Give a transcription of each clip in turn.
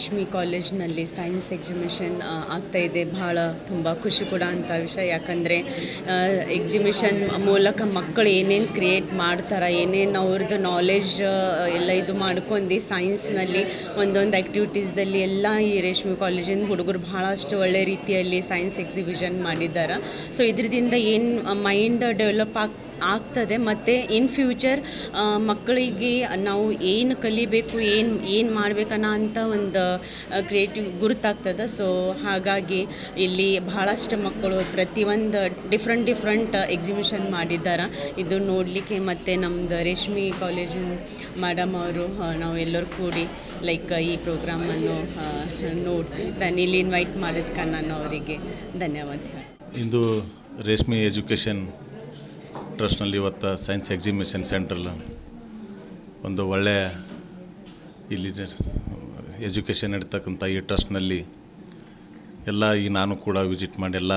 ರೇಷ್ಮೆ ಕಾಲೇಜ್ನಲ್ಲಿ science exhibition ಆಗ್ತಾಯಿದೆ. ಭಾಳ ತುಂಬ ಖುಷಿ ಕೂಡ ಅಂಥ ವಿಷಯ. ಯಾಕಂದರೆ ಎಕ್ಸಿಬಿಷನ್ ಮೂಲಕ ಮಕ್ಕಳು ಏನೇನು ಕ್ರಿಯೇಟ್ ಮಾಡ್ತಾರೆ, ಏನೇನು ಅವ್ರದ್ದು ನಾಲೆಜ್ ಎಲ್ಲ ಇದು ಮಾಡ್ಕೊಂಡು ಸೈನ್ಸ್ನಲ್ಲಿ ಒಂದೊಂದು ಆ್ಯಕ್ಟಿವಿಟೀಸ್ದಲ್ಲಿ ಎಲ್ಲ ಈ ರೇಷ್ಮೆ ಕಾಲೇಜಿನ ಹುಡುಗರು ಭಾಳಷ್ಟು ಒಳ್ಳೆ ರೀತಿಯಲ್ಲಿ ಸೈನ್ಸ್ ಎಕ್ಸಿಬಿಷನ್ ಮಾಡಿದ್ದಾರೆ. ಸೊ ಇದರಿಂದ ಏನು ಮೈಂಡ್ ಡೆವಲಪ್ ಆಗ್ತದೆ ಮತ್ತು ಇನ್ ಫ್ಯೂಚರ್ ಮಕ್ಕಳಿಗೆ ನಾವು ಏನು ಕಲಿಬೇಕು, ಏನು ಮಾಡಬೇಕನ್ನೋ ಅಂಥ ಒಂದು ಕ್ರಿಯೇಟಿವ್ ಗುರುತಾಗ್ತದೆ. ಸೊ ಹಾಗಾಗಿ ಇಲ್ಲಿ ಭಾಳಷ್ಟು ಮಕ್ಕಳು ಪ್ರತಿಯೊಂದು ಡಿಫ್ರೆಂಟ್ ಎಕ್ಸಿಬಿಷನ್ ಮಾಡಿದ್ದಾರೆ. ಇದು ನೋಡಲಿಕ್ಕೆ ಮತ್ತು ನಮ್ಮದು ರೇಷ್ಮೆ ಕಾಲೇಜಿನ ಮೇಡಮ್ ಅವರು ನಾವು ಎಲ್ಲರೂ ಕೂಡಿ ಈ ಪ್ರೋಗ್ರಾಮನ್ನು ನೋಡ್ತೀವಿ. ನಾನು ಇಲ್ಲಿ ಇನ್ವೈಟ್ ಮಾಡೋದಕ್ಕೆ ನಾನು ಅವರಿಗೆ ಧನ್ಯವಾದ. ಇಂದು ರೇಷ್ಮೆ ಎಜುಕೇಷನ್ ಟ್ರಸ್ಟ್ನಲ್ಲಿ ಇವತ್ತು ಸೈನ್ಸ್ ಎಕ್ಸಿಬಿಷನ್ ಸೆಂಟ್ರಲ್ ಒಂದು ಒಳ್ಳೆಯ ಇಲ್ಲಿ ಎಜುಕೇಷನ್ ಇಡ್ತಕ್ಕಂಥ ಈ ಟ್ರಸ್ಟ್ನಲ್ಲಿ ಎಲ್ಲ ಈಗ ನಾನು ಕೂಡ ವಿಸಿಟ್ ಮಾಡಿ ಎಲ್ಲ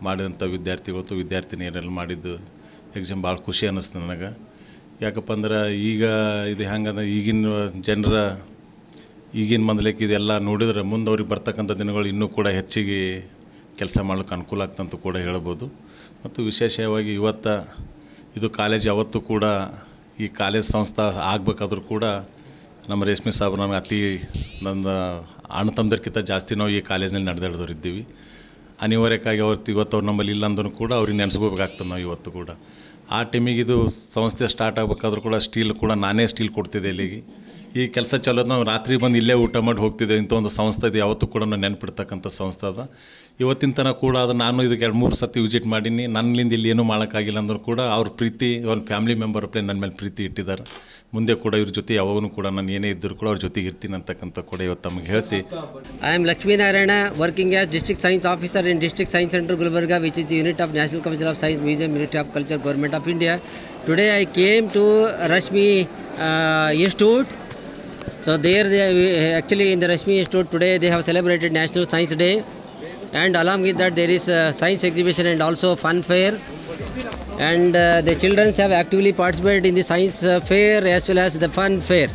ಮಾಡಿದಂಥ ವಿದ್ಯಾರ್ಥಿಗಳು ವಿದ್ಯಾರ್ಥಿನಿಯರೆಲ್ಲ ಮಾಡಿದ್ದು ಎಕ್ಸಾಮ್ ಭಾಳ ಖುಷಿ ಅನ್ನಿಸ್ತು ನನಗೆ. ಯಾಕಪ್ಪ ಅಂದ್ರೆ ಈಗ ಇದು ಹೆಂಗಂದ್ರೆ ಈಗಿನ ಮೊದಲಕ್ಕೆ ಇದೆಲ್ಲ ನೋಡಿದ್ರೆ ಮುಂದೆ ಅವ್ರಿಗೆ ಬರ್ತಕ್ಕಂಥ ದಿನಗಳು ಇನ್ನೂ ಕೂಡ ಹೆಚ್ಚಿಗೆ ಕೆಲಸ ಮಾಡ್ಲಿಕ್ಕೆ ಅನುಕೂಲ ಆಗ್ತಂತ ಕೂಡ ಹೇಳ್ಬೋದು. ಮತ್ತು ವಿಶೇಷವಾಗಿ ಇವತ್ತು ಇದು ಕಾಲೇಜ್ ಯಾವತ್ತೂ ಕೂಡ ಈ ಕಾಲೇಜ್ ಸಂಸ್ಥೆ ಆಗಬೇಕಾದ್ರೂ ಕೂಡ ನಮ್ಮ ರೇಷ್ಮೆ ಸಾಬ್ರು ನಮಗೆ ನನ್ನ ಅಣ್ಣ ತಮ್ಮದಕ್ಕಿಂತ ಜಾಸ್ತಿ ನಾವು ಈ ಕಾಲೇಜ್ನಲ್ಲಿ ನಡೆದಾಡಿದವ್ರು ಇದ್ದೀವಿ. ಅನಿವಾರ್ಯಕ್ಕಾಗಿ ಇವತ್ತು ಅವ್ರು ನಮ್ಮಲ್ಲಿ ಇಲ್ಲ ಅಂದ್ರೂ ಕೂಡ ಅವ್ರಿಗೆ ನೆನೆಸ್ಕೋಬೇಕಾಗ್ತದೆ ನಾವು ಇವತ್ತು ಕೂಡ. ಆ ಟೈಮಿಗೆ ಇದು ಸಂಸ್ಥೆ ಸ್ಟಾರ್ಟ್ ಆಗಬೇಕಾದ್ರೂ ಕೂಡ ಸ್ಟೀಲ್ ಕೂಡ ನಾನೇ ಸ್ಟೀಲ್ ಕೊಡ್ತಿದ್ದೆ ಇಲ್ಲಿಗೆ. ಈ ಕೆಲಸ ಚಲೋದು ನಾವು ರಾತ್ರಿ ಬಂದು ಇಲ್ಲೇ ಊಟ ಮಾಡಿ ಹೋಗ್ತಿದ್ದೆ. ಇಂಥ ಒಂದು ಸಂಸ್ಥೆ ಇದು ಯಾವತ್ತೂ ಕೂಡ ನಾವು ನೆನ್ಪಿಡ್ತಕ್ಕಂಥ ಸಂಸ್ಥೆ ಅದ. ಇವತ್ತಿನ ತನಕ ಕೂಡ ಅದು ನಾನು ಇದಕ್ಕೆ 2-3 ಸತಿ ವಿಸಿಟ್ ಮಾಡೀನಿ. ನನ್ನಿಂದ ಇಲ್ಲಿ ಏನೂ ಮಾಡೋಕ್ಕಾಗಿಲ್ಲ ಅಂದರೂ ಕೂಡ ಅವ್ರ ಪ್ರೀತಿ, ಒಂದು ಫ್ಯಾಮಿಲಿ ಮೆಂಬರ್ ಪ್ಲೇ ನನ್ನ ಮೇಲೆ ಪ್ರೀತಿ ಇಟ್ಟಿದ್ದಾರೆ. ಮುಂದೆ ಕೂಡ ಇವ್ರ ಜೊತೆ ಯಾವಾಗೂ ಕೂಡ ನಾನು ಏನೇ ಇದ್ದರೂ ಕೂಡ ಅವ್ರ ಜೊತೆಗೆ ಇರ್ತೀನಿ ಅಂತಕ್ಕಂಥ ಕೂಡ ಇವತ್ತು ತಮಗೆ ಹೇಳಿಸಿ. I am Lakshminarayana, working as district science officer in district science centre Gulbarga, which is the unit of national commission of science museum, ministry of culture, government of India. Today I came to Rashmi Institute. So there actually in the Rashmi Institute today they have celebrated National Science Day, and along with that there is a science exhibition and also fun fair, and the children have actively participated in the science fair as well as the fun fair.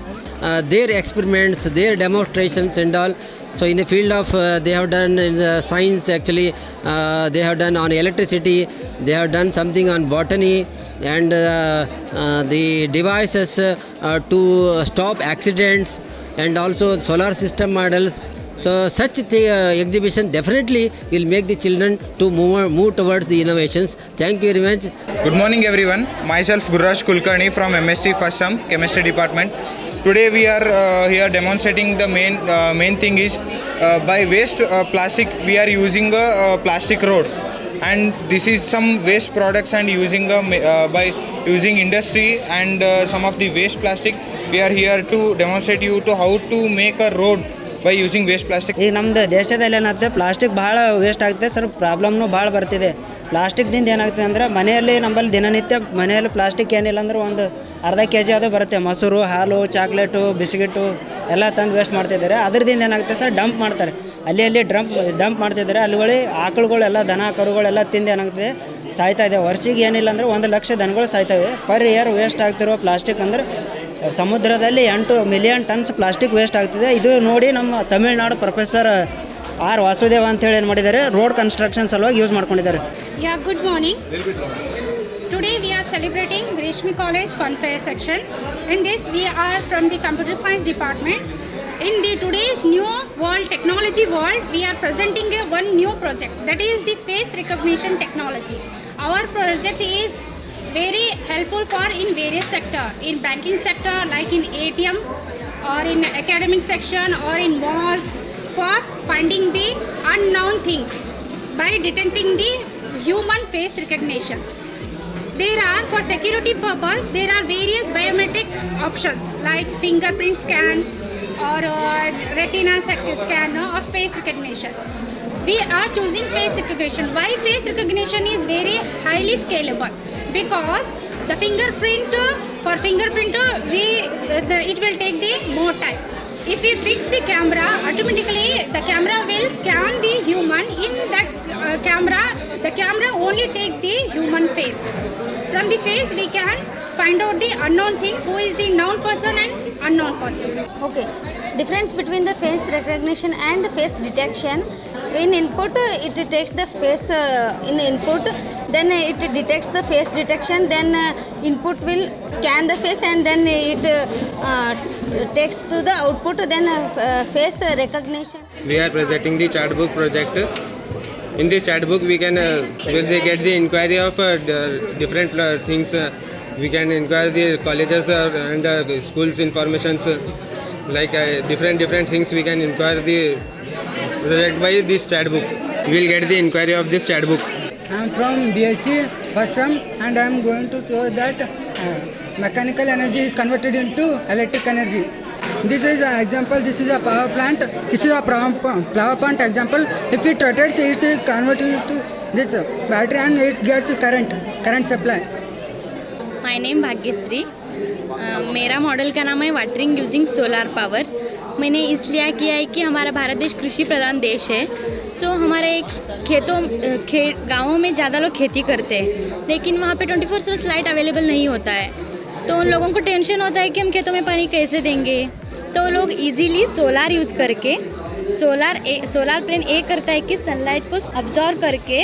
Their experiments, their demonstrations and all. So in the field of they have done in the science actually they have done on electricity, they have done something on botany, and the devices to stop accidents, and also solar system models. So such exhibition definitely will make the children to move towards the innovations. Thank you very much. Good morning everyone. Myself Gurraj Kulkarni from MSc First Sem Chemistry Department. Today we are here demonstrating the main thing is by waste plastic we are using a plastic road, and this is some waste products and using by using industry and some of the waste plastic. We are here to demonstrate you to how to make a road by using waste plastic. ಈಗ ನಮ್ಮದು ದೇಶದಲ್ಲಿ ಏನಾಗುತ್ತೆ, plastic ಭಾಳ waste ಆಗುತ್ತೆ sir. ಪ್ರಾಬ್ಲಮ್ನು ಭಾಳ ಬರ್ತಿದೆ. ಪ್ಲಾಸ್ಟಿಕ್ದಿಂದ ಏನಾಗ್ತದೆ ಅಂದರೆ ಮನೆಯಲ್ಲಿ ನಮ್ಮಲ್ಲಿ ದಿನನಿತ್ಯ ಮನೆಯಲ್ಲಿ ಪ್ಲಾಸ್ಟಿಕ್ ಏನಿಲ್ಲ ಅಂದ್ರೆ ಒಂದು ಅರ್ಧ kg ಅದು ಬರುತ್ತೆ. ಮೊಸರು, ಹಾಲು, ಚಾಕ್ಲೇಟು, ಬಿಸ್ಕಿಟು ಎಲ್ಲ ತಂದು ವೇಸ್ಟ್ ಮಾಡ್ತಿದ್ದಾರೆ. ಅದರಿಂದ ಏನಾಗುತ್ತೆ ಸರ್, ಡಂಪ್ ಮಾಡ್ತಾರೆ. ಅಲ್ಲಿ ಡಂಪ್ ಮಾಡ್ತಿದ್ದಾರೆ. ಅಲ್ಲಿಗಳು ಆಕಳುಗಳೆಲ್ಲ, ದನ ಕರುಗಳೆಲ್ಲ ತಿಂದು ಏನಾಗ್ತದೆ, ಸಾಯ್ತಾ ಇದೆ. ವರ್ಷಿಗೆ ಏನಿಲ್ಲ ಅಂದರೆ 1 ಲಕ್ಷ ದನಗಳು ಸಾಯ್ತವೆ. ಪರ್ ಇಯರ್ ವೇಸ್ಟ್ ಆಗ್ತಿರೋ ಪ್ಲಾಸ್ಟಿಕ್ ಅಂದರೆ ಸಮುದ್ರದಲ್ಲಿ 8 ಮಿಲಿಯನ್ ಟನ್ಸ್ ಪ್ಲಾಸ್ಟಿಕ್ ವೇಸ್ಟ್ ಆಗ್ತಿದೆ. ಇದು ನೋಡಿ ನಮ್ಮ ತಮಿಳ್ನಾಡು ಪ್ರೊಫೆಸರ್ ಆರ್ ವಾಸುದೇವ ಅಂತೇಳಿ ಏನು ಮಾಡಿದ್ದಾರೆ, ರೋಡ್ ಕನ್ಸ್ಟ್ರಕ್ಷನ್ ಸಲುವಾಗಿ ಯೂಸ್ ಮಾಡ್ಕೊಂಡಿದ್ದಾರೆ. Good morning. Today we are celebrating Reshmi College Fun Fair section. In this we are from the Computer Science Department. In the today's new world, technology world, we are presenting one new project, that is the face recognition technology. Our project is very helpful for in various sector, in banking sector like in ATM, or in academic section, or in malls, for finding the unknown things by detecting the human face recognition. There are, for security purpose, there are various biometric options like fingerprint scan or retina scan or face recognition. We are choosing face recognition. Why face recognition is very highly scalable? Because the fingerprint, it will take the more time. If we fix the camera, automatically the camera will scan the human. In that camera, the camera only take the human face. From the face we can find out the unknown things, who is the known person and unknown person. Okay. difference between the face recognition and face detection. In input, it takes the face in input, then it detects the face detection, then input will scan the face, and then it takes to the output, then face recognition. We are presenting the chat book project. In this chat book, we can will they get the inquiry of different things. We can inquire the colleges and schools informations, like different things. We can inquire the project by this chat book. We will get the inquiry of this chat book. I am from BSc first sem, and I am going to show that mechanical energy is converted into electric energy. This is an example. This is a power plant. This is a power plant example. If it rotates, it is converted into this battery and it gets current supply. My name Bhagyashree. मेरा model का नाम है watering using solar power. मैंने इसलिए किया है कि हमारा भारत देश कृषि प्रधान देश है। सो हमारे गाँवों में ज़्यादा लोग खेती करते हैं, लेकिन वहाँ पे 24/7 लाइट अवेलेबल नहीं होता है। तो उन लोगों को टेंशन होता है कि हम खेतों में पानी कैसे देंगे। तो लोग इजीली सोलार यूज़ करके सोलार प्लेन करता है कि सनलाइट को अब्जॉर्व करके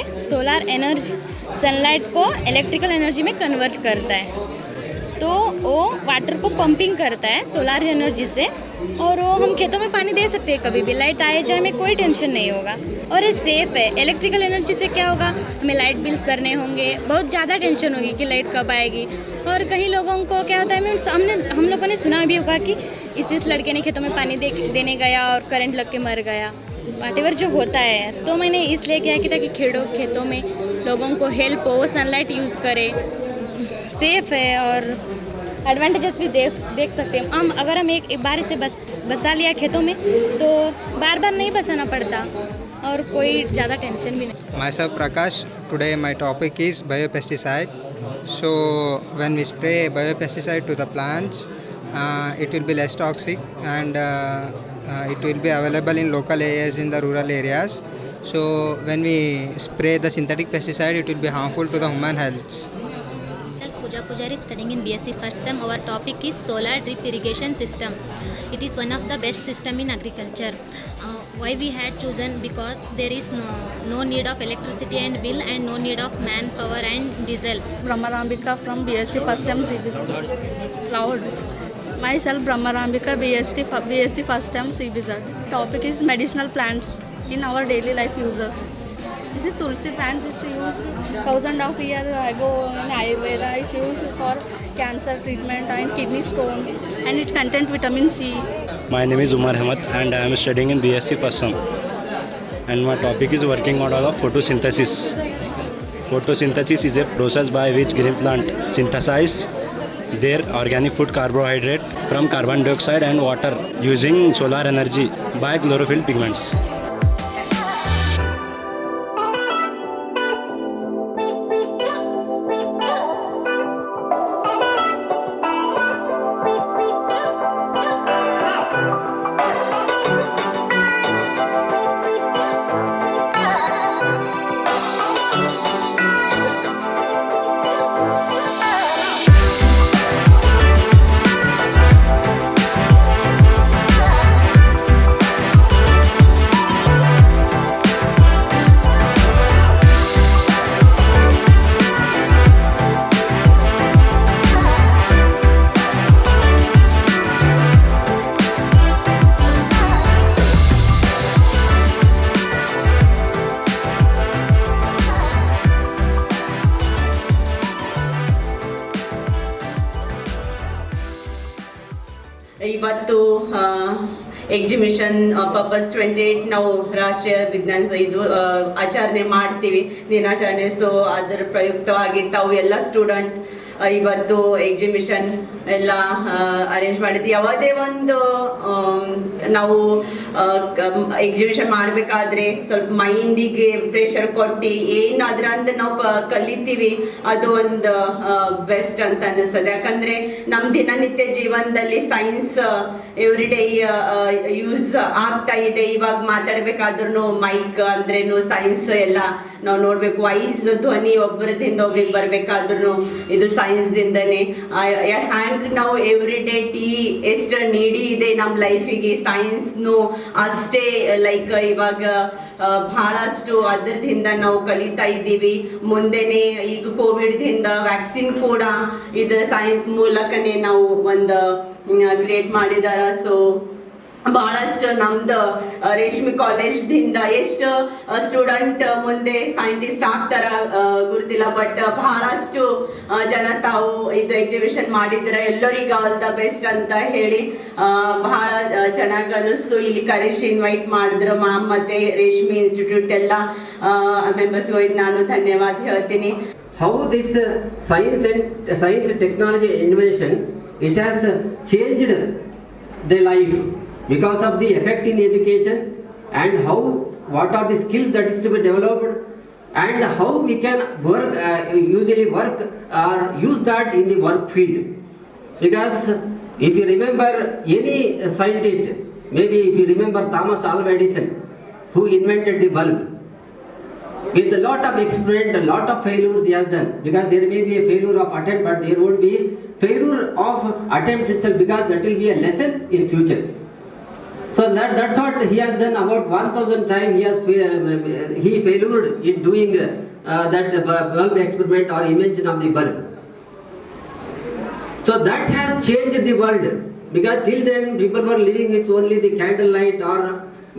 सनलाइट को इलेक्ट्रिकल एनर्जी में कन्वर्ट करता है। तो वो वाटर को पंपिंग करता है सोलार एनर्जी से, और वो हम खेतों में पानी दे सकते हैं। कभी भी लाइट आए जाए में कोई टेंशन नहीं होगा, और ये सेफ़ है। इलेक्ट्रिकल एनर्जी से क्या होगा, हमें लाइट बिल्स भरने होंगे, बहुत ज़्यादा टेंशन होगी कि लाइट कब आएगी। और कई लोगों को क्या होता है, हम लोगों ने सुना भी होगा कि इस लड़के ने खेतों में पानी देने गया और करंट लग के मर गया, वाटेवर जो होता है। तो मैंने इसलिए क्या कि ताकि खेतों में लोगों को हेल्प हो, सनलाइट यूज़ करे, सेफ़ है। और एडवांटेजेस भी देख सकते हैं अगर हम एक बार इसे बसा लिया खेतों में, तो बार बार नहीं बसाना पड़ता और कोई ज़्यादा टेंशन भी नहीं। Myself Prakash. Today my topic is biopesticide. So when we spray biopesticide to the plants, it will be less toxic, and it will be available in local areas, in the rural areas. So when we spray the synthetic pesticide, it will be harmful to the human health. Pooja Pujari, studying in BSc first sem. Our topic is solar drip irrigation system. It is one of the best system in agriculture. Why we had chosen? Because there is no need of electricity and bill, and no need of manpower and diesel. Brahmarambika from BSc first sem CBZ. Cloud. Myself Brahmarambika, BSc first sem CBZ. Topic is medicinal plants in our daily life uses. This is Tulsi plant. It's used thousands of years ago in Ayurveda. It's used for cancer treatment and kidney stone, and it contains vitamin C. My name is Umar Ahmed, and I am studying in BSc first sem. And my topic is working model of photosynthesis. Photosynthesis is a process by which green plant synthesize their organic food carbohydrate from carbon dioxide and water using solar energy by chlorophyll pigments. ಇವತ್ತು exhibition purpose 28 ನಾವು ರಾಷ್ಟ್ರೀಯ ವಿಜ್ಞಾನ ಇದು ಆಚರಣೆ ಮಾಡ್ತೀವಿ, ದಿನಾಚರಣೆ. So ಅದರ ಪ್ರಯುಕ್ತವಾಗಿ ತಾವು ಎಲ್ಲ ಸ್ಟೂಡೆಂಟ್ ಇವತ್ತು ಎಕ್ಸಿಬಿಷನ್ ಎಲ್ಲ ಅರೇಂಜ್ ಮಾಡಿದ್ವಿ. ಯಾವುದೇ ಒಂದು ನಾವು ಎಕ್ಸಿಬಿಷನ್ ಮಾಡಬೇಕಾದ್ರೆ ಸ್ವಲ್ಪ ಮೈಂಡಿಗೆ ಪ್ರೆಷರ್ ಕೊಟ್ಟು ಏನು ಅದರಂದು ನಾವು ಕಲಿತೀವಿ, ಅದು ಒಂದು ಬೆಸ್ಟ್ ಅಂತ ಅನ್ನಿಸ್ತದೆ. ಯಾಕಂದರೆ ನಮ್ಮ ದಿನನಿತ್ಯ ಜೀವನದಲ್ಲಿ ಸೈನ್ಸ್ ಎವ್ರಿಡೇ ಯೂಸ್ ಆಗ್ತಾ ಇದೆ. ಇವಾಗ ಮಾತಾಡಬೇಕಾದ್ರೂ ಮೈಕ್ ಅಂದ್ರೇನು ಸೈನ್ಸ್ ಎಲ್ಲ ನಾವು ನೋಡಬೇಕು. ವಾಯ್ಸ್ ಧ್ವನಿ ಒಬ್ಬರದಿಂದ ಒಬ್ರಿಗೆ ಬರಬೇಕಾದ್ರೂ ಇದು ಸೈನ್ಸ್ದಿಂದನೇ. ಹ್ಯಾಂಗ್ ನಾವು ಎವ್ರಿ ಡೇ ಟೀ ಎಷ್ಟು ನೀಡಿ ಇದೆ ನಮ್ಮ ಲೈಫಿಗೆ, ಸೈನ್ಸ್ನು ಅಷ್ಟೇ ಲೈಕ್ ಇವಾಗ ಬಹಳಷ್ಟು ಅದರದಿಂದ ನಾವು ಕಲಿತಾ ಇದ್ದೀವಿ. ಮುಂದೆನೆ ಈಗ ಕೋವಿಡ್ದಿಂದ ವ್ಯಾಕ್ಸಿನ್ ಕೂಡ ಇದು ಸೈನ್ಸ್ ಮೂಲಕನೇ ನಾವು ಒಂದು ಕ್ರಿಯೇಟ್ ಮಾಡಿದಾರ. ಸೊ ಭಾಳಷ್ಟು ನಮ್ದು ರೇಷ್ಮೆ ಕಾಲೇಜ್ದಿಂದ ಎಷ್ಟು ಸ್ಟೂಡೆಂಟ್ ಮುಂದೆ ಸೈಂಟಿಸ್ಟ್ ಆಗ್ತಾರ ಗುರುತಿಲ್ಲ, ಬಟ್ ಬಹಳಷ್ಟು ಜನ ತಾವು ಇದು ಎಕ್ಸಿಬಿಷನ್ ಮಾಡಿದ್ರೆ ಎಲ್ಲರಿಗೂ ಆಲ್ ದ ಬೆಸ್ಟ್ ಅಂತ ಹೇಳಿ ಬಹಳ ಚೆನ್ನಾಗಿ ಅನ್ನಿಸ್ತು. ಇಲ್ಲಿ ಕರೆಸಿ ಇನ್ವೈಟ್ ಮಾಡಿದ್ರು ಮ್ಯಾಮ್ ಮತ್ತೆ ರೇಷ್ಮೆ ಇನ್ಸ್ಟಿಟ್ಯೂಟ್ ಎಲ್ಲ ಮೆಂಬರ್ಸ್ಗಳಿಗೆ ನಾನು ಧನ್ಯವಾದ ಹೇಳ್ತೀನಿ. How this science technology invention, it has changed the life because of the effect in education, and what are the skills that is to be developed, and how we can usually work or use that in the work field. Because if you remember any scientist, maybe if you remember Thomas Alva Edison, who invented the bulb, with a lot of experiment, a lot of failures he has done, because there may be a failure of attempt, but there won't be failure of attempt itself, because that will be a lesson in future. So that's what he has done. About 1000 times he failed in doing that bulb experiment or invention of the bulb. So that has changed the world, because till then people were living with only the candle light or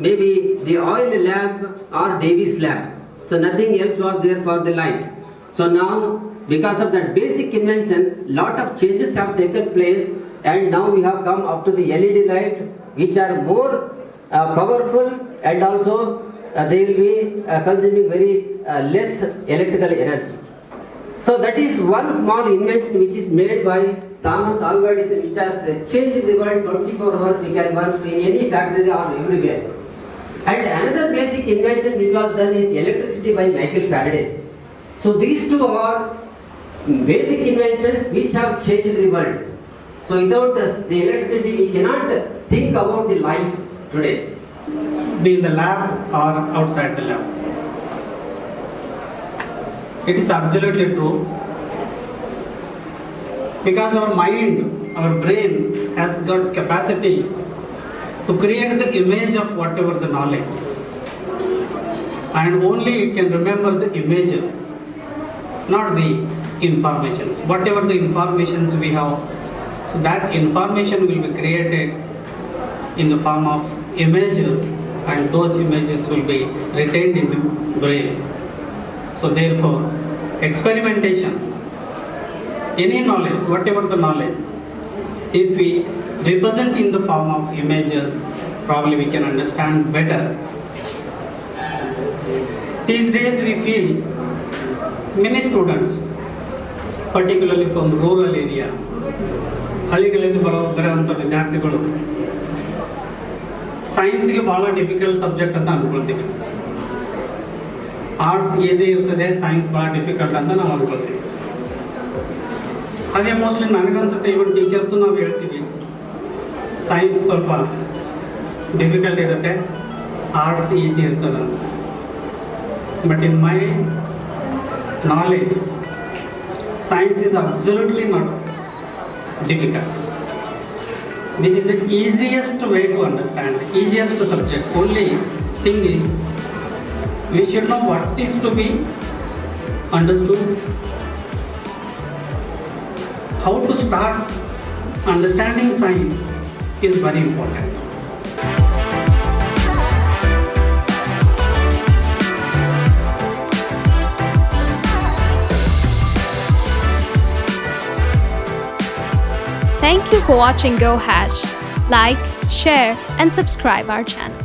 maybe the oil lamp or Davis lamp. So nothing else was there for the light. So now, because of that basic invention, lot of changes have taken place, and now we have come up to the LED light, which are more powerful, and also they will be consuming very less electrical energy. So that is one small invention which is made by Thomas Alva Edison, which has changed the world. 24 hours we can work in any factory or everywhere. And another basic invention which was done is electricity by Michael Faraday. So these two are basic inventions which have changed the world. So without the electricity we cannot think about the life today. Be in the lab or outside the lab. It is absolutely true, because our mind, our brain has got capacity to create the image of whatever the knowledge, and only it can remember the images, not the informations. Whatever the informations we have, so that information will be created in the form of images, and those images will be retained in the brain. So therefore, experimentation, any knowledge, whatever the knowledge, if we represent in the form of images, probably we can understand better. These days we feel many students, particularly from rural area, ಹಳ್ಳಿಗಳಲ್ಲಿ ಬರುವಂಥ ವಿದ್ಯಾರ್ಥಿಗಳು ಸೈನ್ಸ್ಗೆ ಭಾಳ difficult subject ಅಂತ ಅಂದ್ಕೊಳ್ತೀವಿ. Arts easy ಇರ್ತದೆ, science ಭಾಳ difficult ಅಂತ ನಾವು ಅಂದ್ಕೊಳ್ತೀವಿ. ಹಾಗೆ ಮೋಸ್ಟ್ಲಿ ನನಗನ್ಸುತ್ತೆ, ಇವನ್ ಟೀಚರ್ಸು ನಾವು ಹೇಳ್ತೀವಿ ಸೈನ್ಸ್ ಸ್ವಲ್ಪ ಡಿಫಿಕಲ್ಟ್ ಇರುತ್ತೆ, ಆರ್ಟ್ಸ್ ಈಸಿ ಇರ್ತದೆ ಅಂತ. But in my knowledge science is absolutely not difficult. This is the easiest way to understand, easiest subject. Only thing is, we should know what is to be understood, how to start understanding science is very important. Thank you for watching Go Hatch. Like, share and subscribe our channel.